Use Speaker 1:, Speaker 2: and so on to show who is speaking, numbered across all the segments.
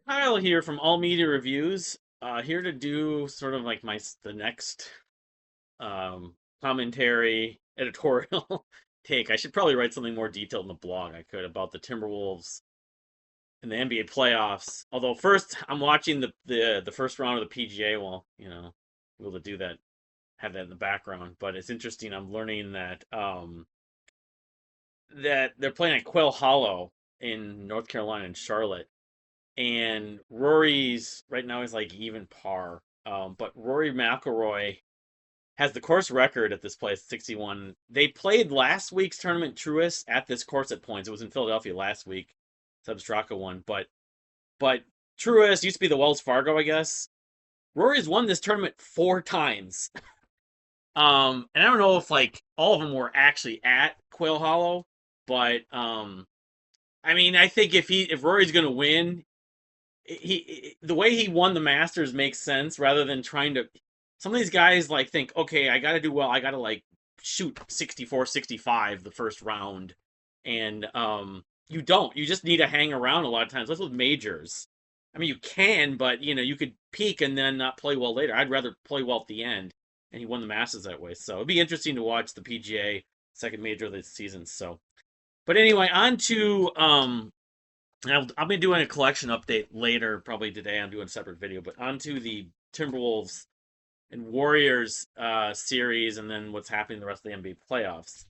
Speaker 1: Kyle here from All Media Reviews. Here to do sort of like the next commentary editorial take. I should probably write something more detailed in the blog. I could about the Timberwolves and the NBA playoffs. Although first I'm watching the first round of the PGA. Well, able to do that, have that in the background. But it's interesting. I'm learning that they're playing at Quail Hollow in North Carolina in Charlotte, and Rory's right now is like even par. But Rory McIlroy has the course record at this place, 61. They played last week's tournament Truist at this course at points. It was in Philadelphia last week. Substraka won, but Truist used to be the Wells Fargo, I guess. Rory's won this tournament 4 times. And I don't know if like all of them were actually at Quail Hollow, but I mean, I think if Rory's gonna win, the way he won the Masters makes sense rather than trying to. Some of these guys like think, okay, I got to do well. I got to like shoot 64, 65 the first round, and you don't. You just need to hang around a lot of times. That's with majors. I mean, you can, but you could peak and then not play well later. I'd rather play well at the end, and he won the Masters that way. So it'd be interesting to watch the PGA second major of the season. So, but anyway, on to I'll be doing a collection update later, probably today. I'm doing a separate video, but onto the Timberwolves and Warriors series, and then what's happening in the rest of the NBA playoffs.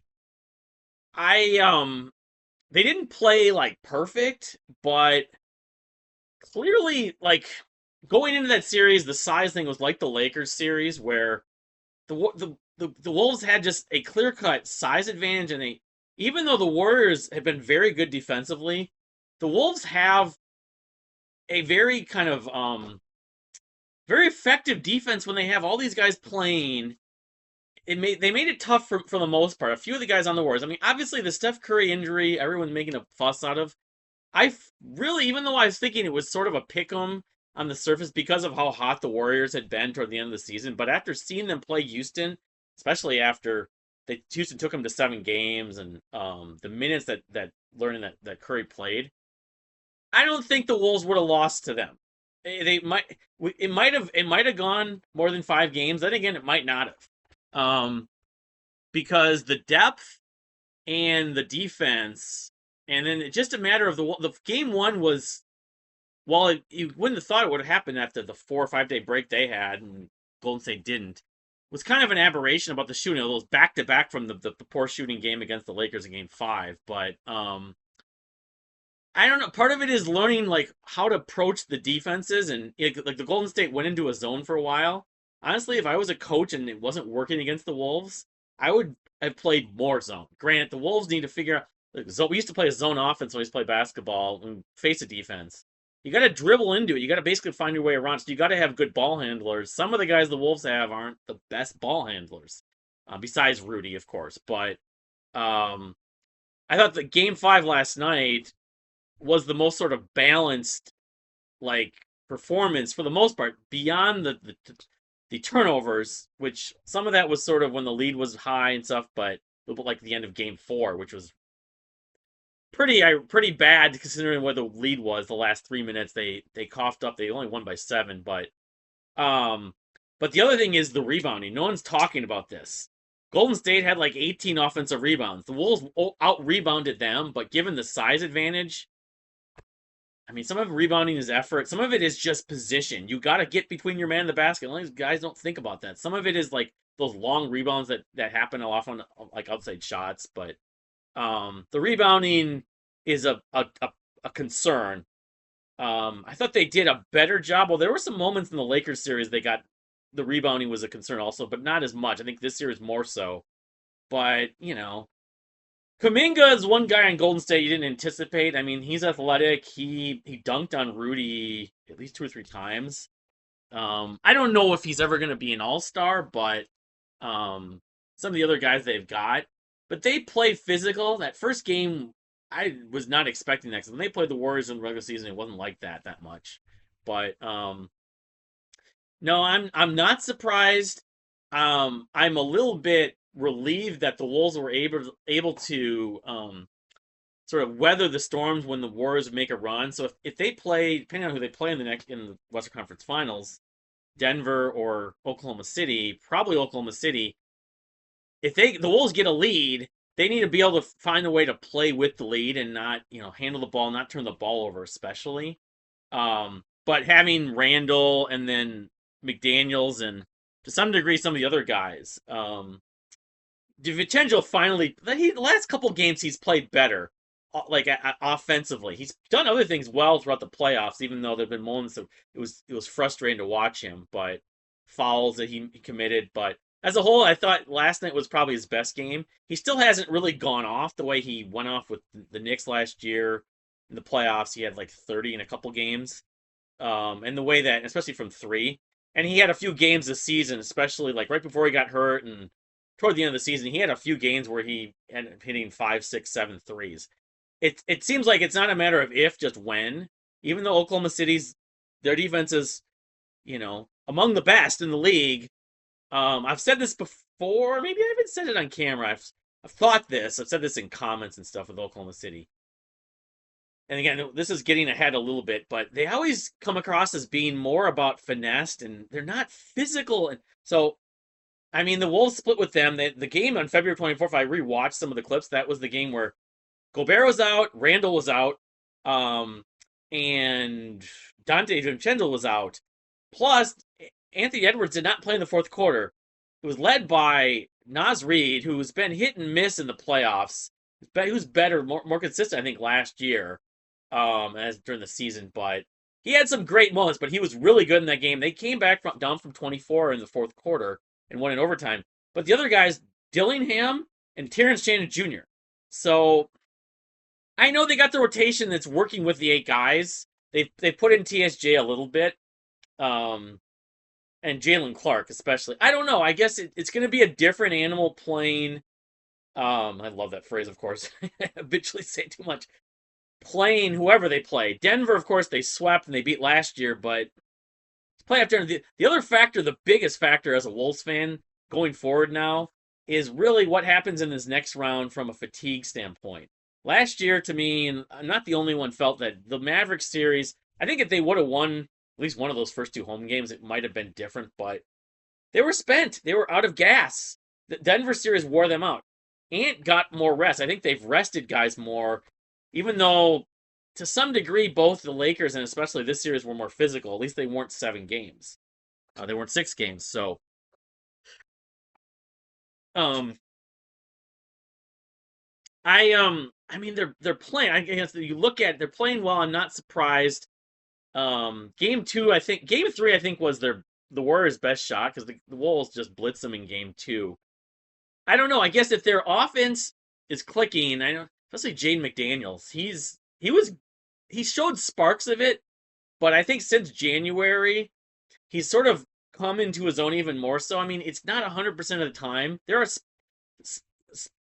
Speaker 1: I they didn't play like perfect, but clearly like going into that series, the size thing was like the Lakers series where the Wolves had just a clear cut size advantage, and they even though the Warriors have been very good defensively, the Wolves have a very kind of very effective defense when they have all these guys playing. They made it tough for the most part. A few of the guys on the Warriors. I mean, obviously the Steph Curry injury, everyone's making a fuss out of. I really, even though I was thinking it was sort of a pick 'em on the surface because of how hot the Warriors had been toward the end of the season, but after seeing them play Houston, especially after Houston took them to 7 games, and the minutes that learning that Curry played, I don't think the Wolves would have lost to them. They might. It might have gone more than 5 games. Then again, it might not have, because the depth and the defense, and then it's just a matter of the game one was. Well, you wouldn't have thought it would have happened after the 4 or 5 day break they had, and Golden State didn't. It was kind of an aberration about the shooting. Those back to back from the poor shooting game against the Lakers in Game 5, but I don't know. Part of it is learning like how to approach the defenses, and like the Golden State went into a zone for a while. Honestly, if I was a coach and it wasn't working against the Wolves, I would have played more zone. Granted, the Wolves need to figure out. Like, we used to play a zone offense when we used to play basketball and face a defense. You got to dribble into it. You got to basically find your way around. So you got to have good ball handlers. Some of the guys the Wolves have aren't the best ball handlers, besides Rudy, of course. But um, I thought the Game 5 last night was the most sort of balanced like performance for the most part beyond the turnovers, which some of that was sort of when the lead was high and stuff, but like the end of Game 4, which was pretty bad considering what the lead was. The last 3 minutes they coughed up. They only won by 7, um, but the other thing is the rebounding. No one's talking about this. Golden State had like 18 offensive rebounds. The Wolves out rebounded them, but given the size advantage, I mean, some of rebounding is effort. Some of it is just position. You got to get between your man and the basket. A lot of these guys don't think about that. Some of it is like those long rebounds that happen often, like outside shots. But the rebounding is a concern. I thought they did a better job. Well, there were some moments in the Lakers series they got the rebounding was a concern also, but not as much. I think this series more so. But Kuminga is one guy on Golden State you didn't anticipate. I mean, he's athletic. He dunked on Rudy at least 2 or 3 times. I don't know if he's ever going to be an all-star, but some of the other guys they've got, but they play physical. That first game, I was not expecting that, 'cause when they played the Warriors in the regular season, it wasn't like that much. But no, I'm not surprised. I'm a little bit relieved that the Wolves were able to sort of weather the storms when the Warriors make a run. So if they play, depending on who they play in the Western Conference Finals, Denver or Oklahoma City, probably Oklahoma City, if the Wolves get a lead, they need to be able to find a way to play with the lead and not, handle the ball, not turn the ball over, especially. But having Randall and then McDaniels and to some degree some of the other guys, DiVincenzo finally, the last couple games he's played better, like offensively. He's done other things well throughout the playoffs, even though there've been moments that it was frustrating to watch him, but fouls that he committed. But as a whole, I thought last night was probably his best game. He still hasn't really gone off the way he went off with the Knicks last year in the playoffs. He had like 30 in a couple games, and the way that, especially from three, and he had a few games this season, especially like right before he got hurt and toward the end of the season, he had a few games where he ended up hitting 5, 6, 7 threes. It seems like it's not a matter of if, just when. Even though Oklahoma City's their defense is, among the best in the league. I've said this before. Maybe I haven't said it on camera. I've thought this. I've said this in comments and stuff with Oklahoma City. And again, this is getting ahead a little bit, but they always come across as being more about finesse, and they're not physical. And so I mean, the Wolves split with them. The game on February 24th, I rewatched some of the clips. That was the game where Gobert was out, Randall was out, and Dante DiVincenzo was out. Plus, Anthony Edwards did not play in the fourth quarter. It was led by Naz Reid, who's been hit and miss in the playoffs. Who's better, more consistent, I think, last year, as during the season. But he had some great moments, but he was really good in that game. They came back down from 24 in the fourth quarter and won in overtime. But the other guys, Dillingham and Terrence Shannon Jr. So I know they got the rotation that's working with the 8 guys. They put in TSJ a little bit, and Jalen Clark especially. I don't know. I guess it's going to be a different animal playing. I love that phrase, of course. I habitually say too much. Playing whoever they play. Denver, of course, they swept and they beat last year, but playoff tournament. The other factor, the biggest factor as a Wolves fan going forward now, is really what happens in this next round from a fatigue standpoint. Last year, to me, and I'm not the only one, felt that the Mavericks series, I think if they would have won at least one of those first 2 home games, it might have been different, but they were spent. They were out of gas. The Denver series wore them out. Ant got more rest. I think they've rested guys more, even though to some degree, both the Lakers and especially this series were more physical. At least they weren't 7 games. They weren't 6 games. So, um, I mean, they're playing. I guess you look at they're playing well. I'm not surprised. Game 2, I think. Game 3, I think was the Warriors' best shot because the Wolves just blitzed them in game 2. I don't know. I guess if their offense is clicking, I know, especially Jaden McDaniels. He showed sparks of it, but I think since January, he's sort of come into his own even more so. I mean, it's not 100% of the time. There are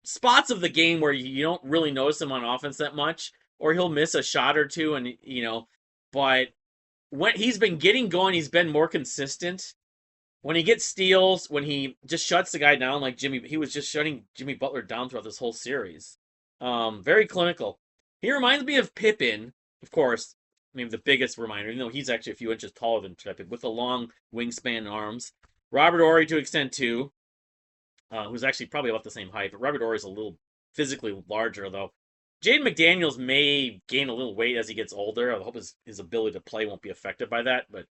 Speaker 1: spots of the game where you don't really notice him on offense that much, or he'll miss a shot or two, and but when he's been getting going, he's been more consistent. When he gets steals, when he just shuts the guy down like he was just shutting Jimmy Butler down throughout this whole series. Very clinical. He reminds me of Pippen, of course. I mean, the biggest reminder, even though he's actually a few inches taller than Pippen, with the long wingspan arms. Robert Horry to extent too, who's actually probably about the same height, but Robert Horry's a little physically larger, though. Jaden McDaniels may gain a little weight as he gets older. I hope his ability to play won't be affected by that, but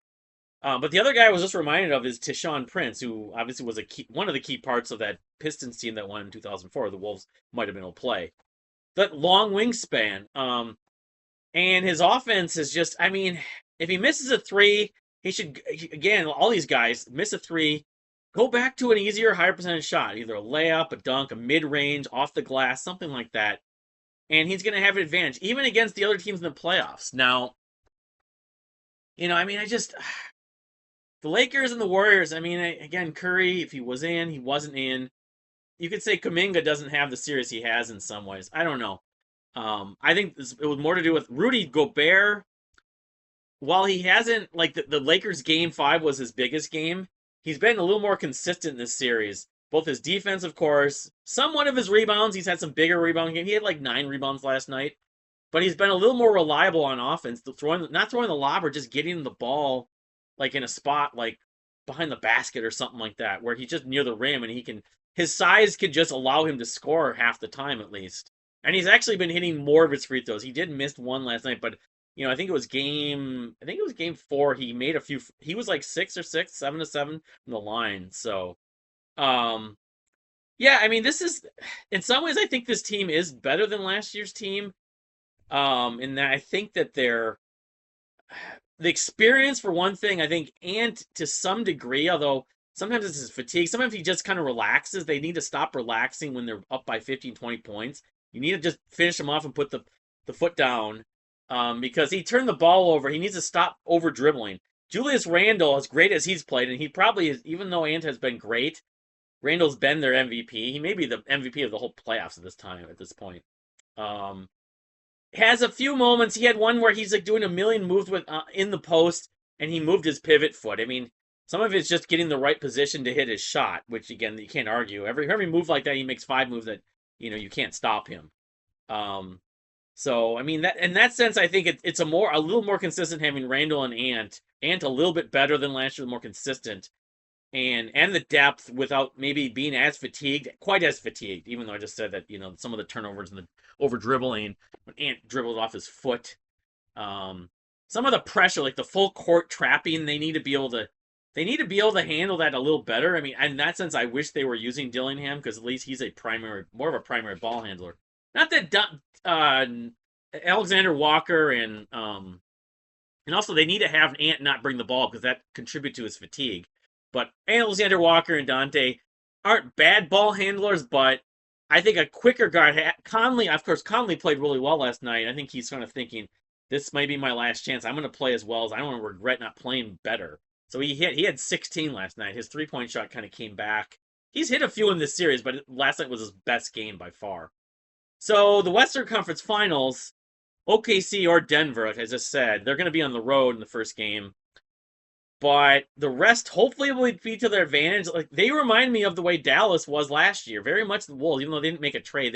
Speaker 1: the other guy I was just reminded of is Tayshaun Prince, who obviously was one of the key parts of that Pistons team that won in 2004. The Wolves might have been able to play. That long wingspan, and his offense is just, I mean, if he misses a 3, he should, again, all these guys miss a 3, go back to an easier, higher percentage shot, either a layup, a dunk, a mid-range, off the glass, something like that, and he's going to have an advantage, even against the other teams in the playoffs. Now, I mean, the Lakers and the Warriors, I mean, again, Curry, if he was in, he wasn't in. You could say Kuminga doesn't have the series he has in some ways. I don't know. I think it was more to do with Rudy Gobert. While he hasn't, like the Lakers game 5 was his biggest game, he's been a little more consistent in this series. Both his defense, of course, somewhat of his rebounds. He's had some bigger rebound games. He had like 9 rebounds last night. but he's been a little more reliable on offense, not throwing the lob or just getting the ball like in a spot like behind the basket or something like that, where he's just near the rim and his size could just allow him to score half the time at least. And he's actually been hitting more of his free throws. He did miss one last night, but I think it was game 4. He made a few. He was like 6 or 6, 7 to 7 from the line. So, um, yeah, I mean, this is in some ways I think this team is better than last year's team. In that I think that the experience for one thing, I think, and to some degree, although sometimes this is fatigue, sometimes he just kind of relaxes. They need to stop relaxing when they're up by 15, 20 points. You need to just finish them off and put the foot down, because he turned the ball over. He needs to stop over dribbling. Julius Randle, as great as he's played, and he probably is, even though Ant has been great, Randle's been their MVP. He may be the MVP of the whole playoffs at this point. Um, has a few moments. He had one where he's like doing a million moves with in the post, and he moved his pivot foot. I mean, some of it's just getting the right position to hit his shot, which again you can't argue. Every move like that, he makes 5 moves that you can't stop him. Um, so I mean that in that sense, I think it's a little more consistent having Randall and Ant. Ant a little bit better than last year, more consistent, and the depth without maybe being as fatigued, quite as fatigued. Even though I just said that some of the turnovers and the over dribbling when Ant dribbles off his foot, um, some of the pressure, like the full court trapping, they need to be able to handle that a little better. I mean, in that sense, I wish they were using Dillingham because at least he's more of a primary ball handler. Not that Alexander Walker and also they need to have Ant not bring the ball because that contributes to his fatigue. But Alexander Walker and Dante aren't bad ball handlers, but I think a quicker guard. Conley, of course, Conley played really well last night. I think he's kind of thinking this might be my last chance. I'm going to play as well as I don't want to regret not playing better. So he had 16 last night. His 3-point shot kind of came back. He's hit a few in this series, but last night was his best game by far. So the Western Conference Finals, OKC or Denver, as I just said, they're going to be on the road in the first game. But the rest hopefully will be to their advantage. Like they remind me of the way Dallas was last year. Very much the Wolves, even though they didn't make a trade.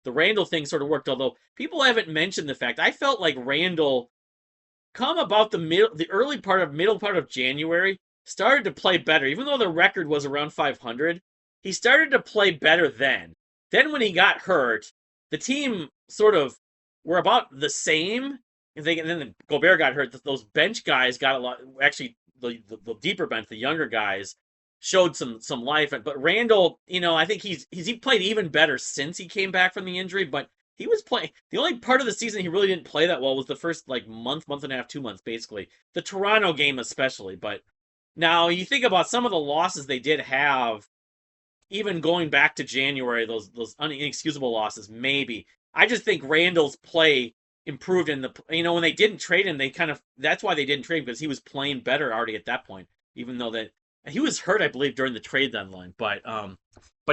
Speaker 1: The Randall thing sort of worked. Although people haven't mentioned the fact I felt like Randall, come about the middle part of January, started to play better. Even though the record was around 500, he started to play better then. Then when he got hurt, the team sort of were about the same. And then Gobert got hurt. Those bench guys got a lot. Actually, the deeper bench, the younger guys, showed some life. But Randall, I think he played even better since he came back from the injury. But he was playing. The only part of the season he really didn't play that well was the first like month and a half, 2 months basically. The Toronto game especially. But now you think about some of the losses they did have, even going back to January, those inexcusable losses. Maybe I just think Randall's play improved in when they didn't trade him, that's why they didn't trade him, because he was playing better already at that point, even though that he was hurt, I believe, during the trade deadline. But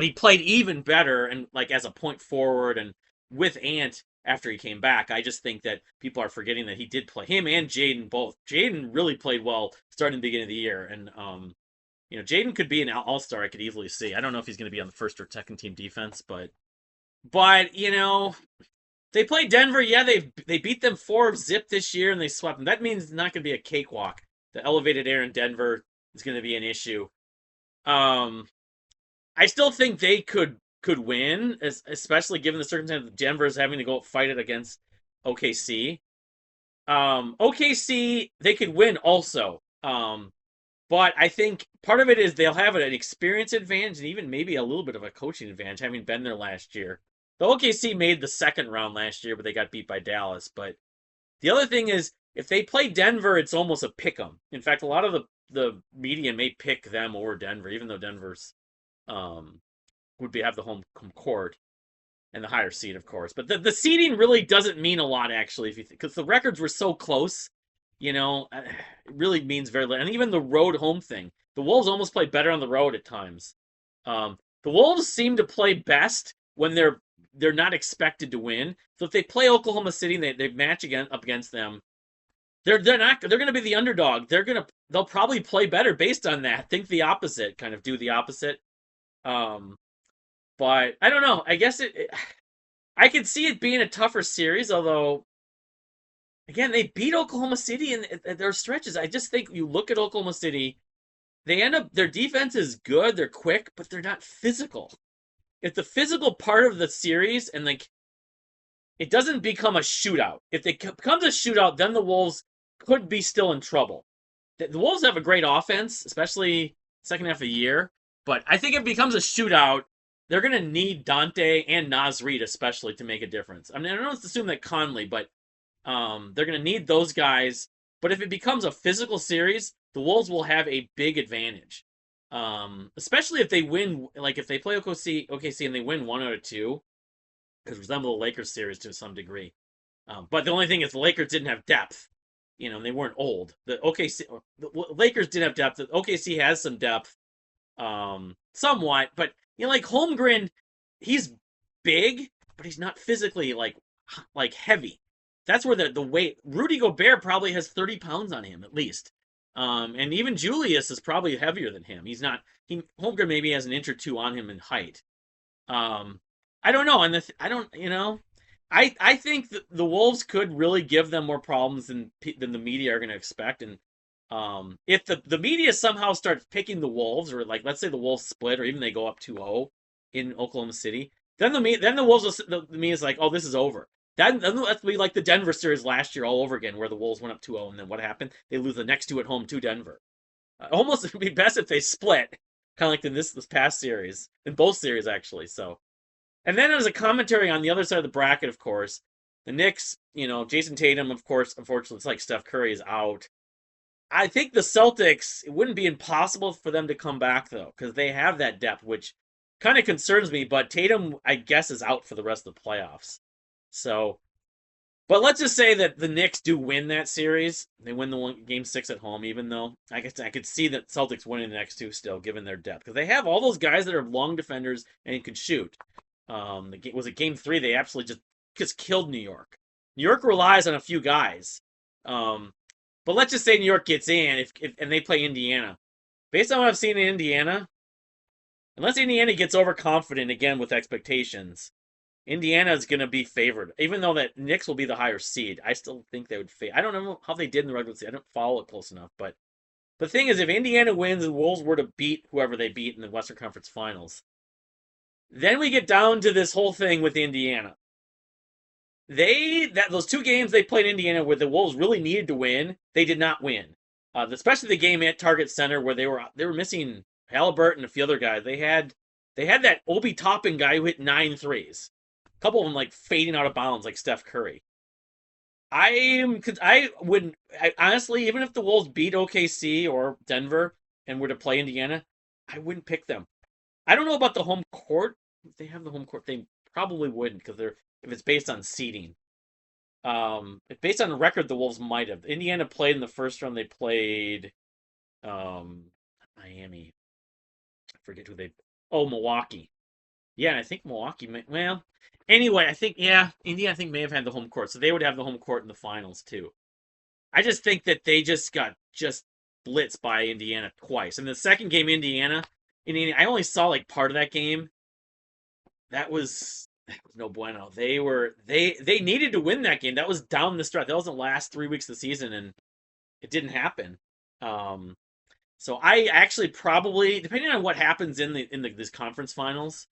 Speaker 1: he played even better and like as a point forward and with Ant after he came back. I just think that people are forgetting that he did play, him and Jaden both. Jaden really played well starting the beginning of the year, and Jaden could be an all-star. I could easily see. I don't know if he's going to be on the first or second team defense, but they played Denver. Yeah, they beat them 4-0 this year, and they swept them. That means it's not going to be a cakewalk. The elevated air in Denver is going to be an issue. I still think they could win, especially given the circumstance of Denver is having to go fight it against OKC. OKC, they could win also. But I think part of it is they'll have an experience advantage and even maybe a little bit of a coaching advantage, having been there last year. The OKC made the second round last year, but they got beat by Dallas. But the other thing is, if they play Denver, it's almost a pick 'em. In fact, a lot of the media may pick them over Denver, even though Denver's would have the home court and the higher seed, of course. But the seeding really doesn't mean a lot, actually, if you because the records were so close. It really means very little. And even the road home thing, the Wolves almost play better on the road at times. The Wolves seem to play best when they're not expected to win. So if they play Oklahoma City and they match up against them, they're going to be the underdog. They'll probably play better based on that. Think the opposite, kind of do the opposite. But I don't know. I guess I could see it being a tougher series, although again, they beat Oklahoma City in their stretches. I just think you look at Oklahoma City, they end up their defense is good, they're quick, but they're not physical. If the physical part of the series and like it doesn't become a shootout. If it becomes a shootout, then the Wolves could be still in trouble. The Wolves have a great offense, especially second half of the year. But I think if it becomes a shootout, they're going to need Dante and Naz Reid especially to make a difference. I mean, I don't assume that Conley, but they're going to need those guys. But if it becomes a physical series, the Wolves will have a big advantage. Especially if they win, like if they play OKC and they win 1 out of 2, because resemble the Lakers series to some degree. But the only thing is the Lakers didn't have depth, and they weren't old. The Lakers did have depth. The OKC has some depth, somewhat, but like Holmgren, he's big, but he's not physically like heavy. That's where the weight. Rudy Gobert probably has 30 pounds on him at least. And even Julius is probably heavier than him. He's not. Holmgren maybe has an inch or two on him in height. Um, I don't know, and I don't, I think that the Wolves could really give them more problems than the media are going to expect, and if the media somehow starts picking the Wolves, or like let's say the Wolves split, or even they go up 2-0 in Oklahoma City, then the Wolves the media is like, oh, this is over. That's be like the Denver series last year all over again, where the Wolves went up 2-0, and then what happened? They lose the next two at home to Denver. Almost it would be best if they split, kind of like in this past series, in both series actually. So, and then there's a commentary on the other side of the bracket, of course. The Knicks, Jason Tatum, of course, unfortunately, it's like Steph Curry is out. I think the Celtics, it wouldn't be impossible for them to come back, though, because they have that depth, which kind of concerns me. But Tatum, I guess, is out for the rest of the playoffs. So, but let's just say that the Knicks do win that series. They win the game 6 at home, even though I guess I could see that Celtics winning the next two still, given their depth, because they have all those guys that are long defenders and can shoot. Was it game 3? They absolutely just killed New York. New York relies on a few guys. Um, but let's just say New York gets in if and they play Indiana. Based on what I've seen in Indiana, unless Indiana gets overconfident again with expectations, Indiana is going to be favored. Even though that Knicks will be the higher seed, I still think they would favor. I don't know how they did in the regular season. I don't follow it close enough. But the thing is, if Indiana wins and Wolves were to beat whoever they beat in the Western Conference Finals, then we get down to this whole thing with Indiana. Those two games they played Indiana where the Wolves really needed to win, they did not win. Especially the game at Target Center where they were missing Halliburton and a few other guys. They had that Obi Toppin guy who hit 9 threes. A couple of them like fading out of bounds like Steph Curry. I wouldn't honestly, even if the Wolves beat OKC or Denver and were to play Indiana, I wouldn't pick them. I don't know about the home court. If they have the home court, they probably wouldn't because if it's based on seeding. If based on record, the Wolves might have. Indiana played in the first round. They played um Miami. I forget who they. Oh, Milwaukee. Yeah, I think Milwaukee. Well, anyway, I think Indiana I think may have had the home court, so they would have the home court in the finals too. I just think that they just got blitzed by Indiana twice. In the second game, Indiana, I only saw like part of that game. That was no bueno. They needed to win that game. That was down the stretch. That was the last 3 weeks of the season, and it didn't happen. Um, so I actually probably, depending on what happens this conference finals,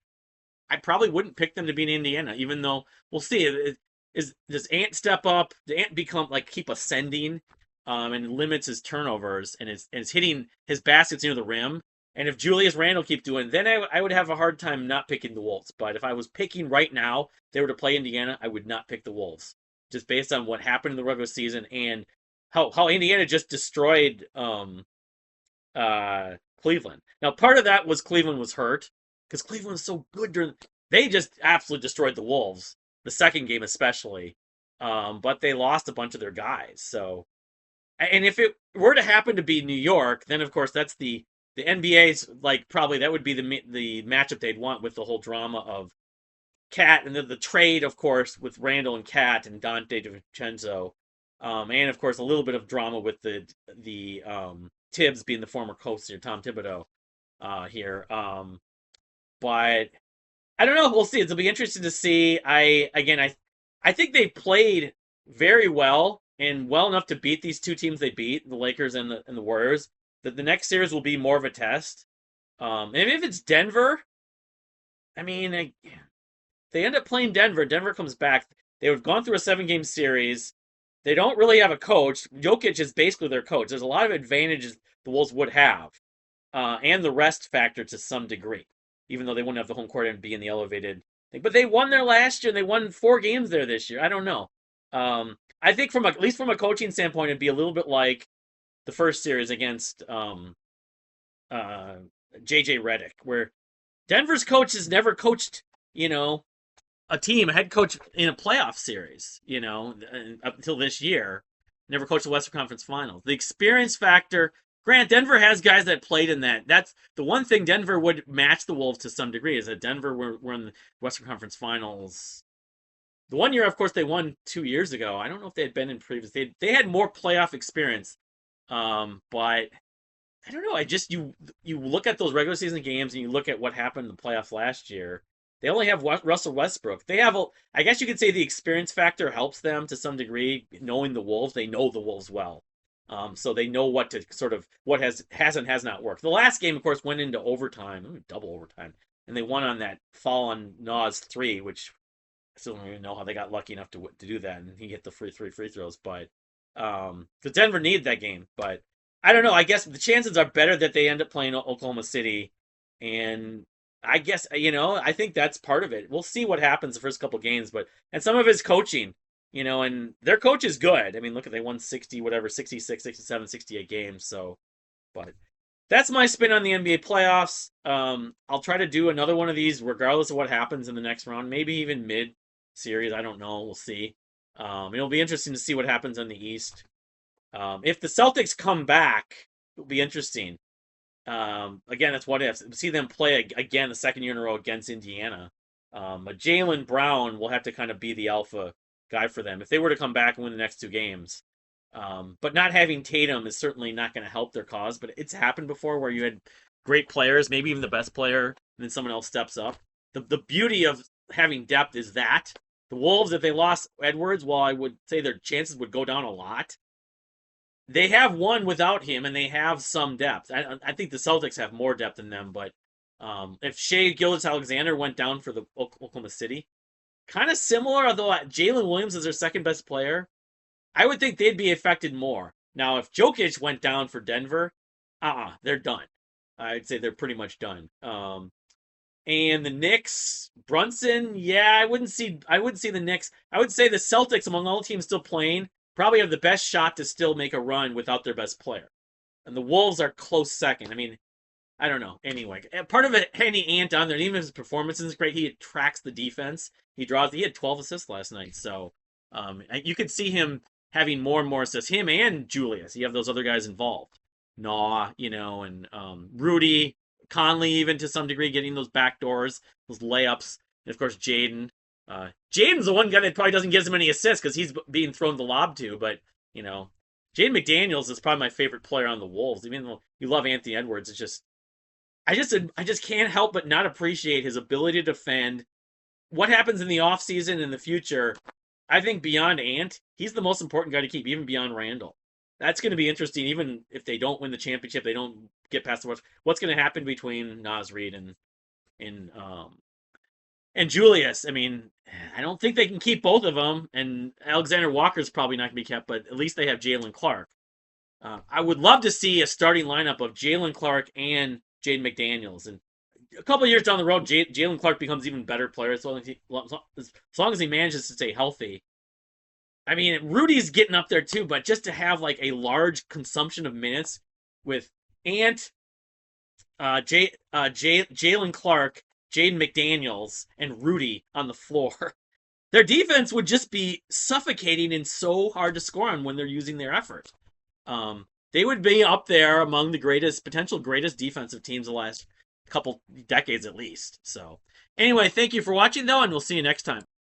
Speaker 1: I probably wouldn't pick them to beat Indiana, even though we'll see. Does Ant step up? Does Ant become like keep ascending, and limits his turnovers and is hitting his baskets near the rim? And if Julius Randle keep doing, then I would have a hard time not picking the Wolves. But if I was picking right now, if they were to play Indiana, I would not pick the Wolves, just based on what happened in the regular season and how Indiana just destroyed Cleveland. Now, part of that was Cleveland was hurt because Cleveland was so good during. They just absolutely destroyed the Wolves, the second game especially. But they lost a bunch of their guys. So, and if it were to happen to be New York, then of course that's the NBA's like probably that would be the matchup they'd want with the whole drama of Cat and the trade, of course, with Randall and Cat and Dante DiVincenzo, and of course a little bit of drama with the Tibbs being the former coach here, Tom Thibodeau, here. But I don't know. We'll see. It'll be interesting to see. I think they played very well and well enough to beat these two teams they beat, the Lakers and the Warriors, that the next series will be more of a test. And if it's Denver, I mean, they end up playing Denver. Denver comes back. They've gone through a 7 game series. They don't really have a coach. Jokic is basically their coach. There's a lot of advantages the Wolves would have, and the rest factor to some degree, even though they wouldn't have the home court and be in the elevated thing. But they won there last year, and they won 4 games there this year. I don't know. I think at least from a coaching standpoint, it'd be a little bit like the first series against uh, JJ Redick, where Denver's coach has never coached, you know, a head coach in a playoff series, up until this year. Never coached the Western Conference Finals. The experience factor, Grant, Denver has guys that played in that. That's the one thing Denver would match the Wolves to some degree, is that Denver were in the Western Conference Finals. The one year, of course, they won 2 years ago. I don't know if they had been in previous. They had more playoff experience, but I don't know. I just you look at those regular season games and you look at what happened in the playoffs last year. They only have Russell Westbrook. They have I guess you could say the experience factor helps them to some degree. Knowing the Wolves, they know the Wolves well, so they know what to sort of what has not worked. The last game, of course, went into overtime, double overtime, and they won on that fall on Nas three, which I still don't even know how they got lucky enough to do that, and he hit the three free throws. But because Denver needed that game, but I don't know. I guess the chances are better that they end up playing Oklahoma City, and I guess I think that's part of it. We'll see what happens the first couple games, but and some of his coaching, and their coach is good. I mean, look at they won 60 whatever 66, 67, 68 games. So, but that's my spin on the NBA playoffs. I'll try to do another one of these regardless of what happens in the next round, maybe even mid series. I don't know. We'll see. It'll be interesting to see what happens in the East. If the Celtics come back, it'll be interesting. Again, it's what ifs. See them play again the second year in a row against Indiana. But Jaylen Brown will have to kind of be the alpha guy for them if they were to come back and win the next 2 games. But not having Tatum is certainly not going to help their cause. But it's happened before where you had great players, maybe even the best player, and then someone else steps up. The beauty of having depth is that the Wolves, if they lost Edwards, well, I would say their chances would go down a lot. They have one without him, and they have some depth. I think the Celtics have more depth than them, but if Shea Gilgeous-Alexander went down for the Oklahoma City, kind of similar, although Jalen Williams is their second best player, I would think they'd be affected more. Now, if Jokic went down for Denver, they're done. I'd say they're pretty much done. And the Knicks, Brunson, yeah, I wouldn't see the Knicks. I would say the Celtics, among all teams still playing, probably have the best shot to still make a run without their best player. And the Wolves are close second. I mean, I don't know. Anyway, part of it, Henny Ant on there, even if his performance isn't great, he attracts the defense. He had 12 assists last night. So you could see him having more and more assists. Him and Julius. You have those other guys involved. Naw, and Rudy, Conley, even to some degree, getting those back doors, those layups. And of course, Jaden. Jaden's the one guy that probably doesn't get as many assists because he's being thrown the lob to. But, Jaden McDaniels is probably my favorite player on the Wolves. Even though you love Anthony Edwards, it's just, I just can't help but not appreciate his ability to defend. What happens in the offseason in the future, I think beyond Ant, he's the most important guy to keep, even beyond Randall. That's going to be interesting, even if they don't win the championship, they don't get past the what's going to happen between Naz Reid and Julius. I mean, I don't think they can keep both of them, and Alexander Walker's probably not going to be kept, but at least they have Jalen Clark. I would love to see a starting lineup of Jalen Clark and Jaden McDaniels, and a couple of years down the road, Jalen Clark becomes even better player as long as he manages to stay healthy. I mean, Rudy's getting up there too, but just to have like a large consumption of minutes with Ant, Jalen Clark, Jaden McDaniels, and Rudy on the floor, their defense would just be suffocating and so hard to score on when they're using their effort. They would be up there among the potential greatest defensive teams the last couple decades at least. So, anyway, thank you for watching though, and we'll see you next time.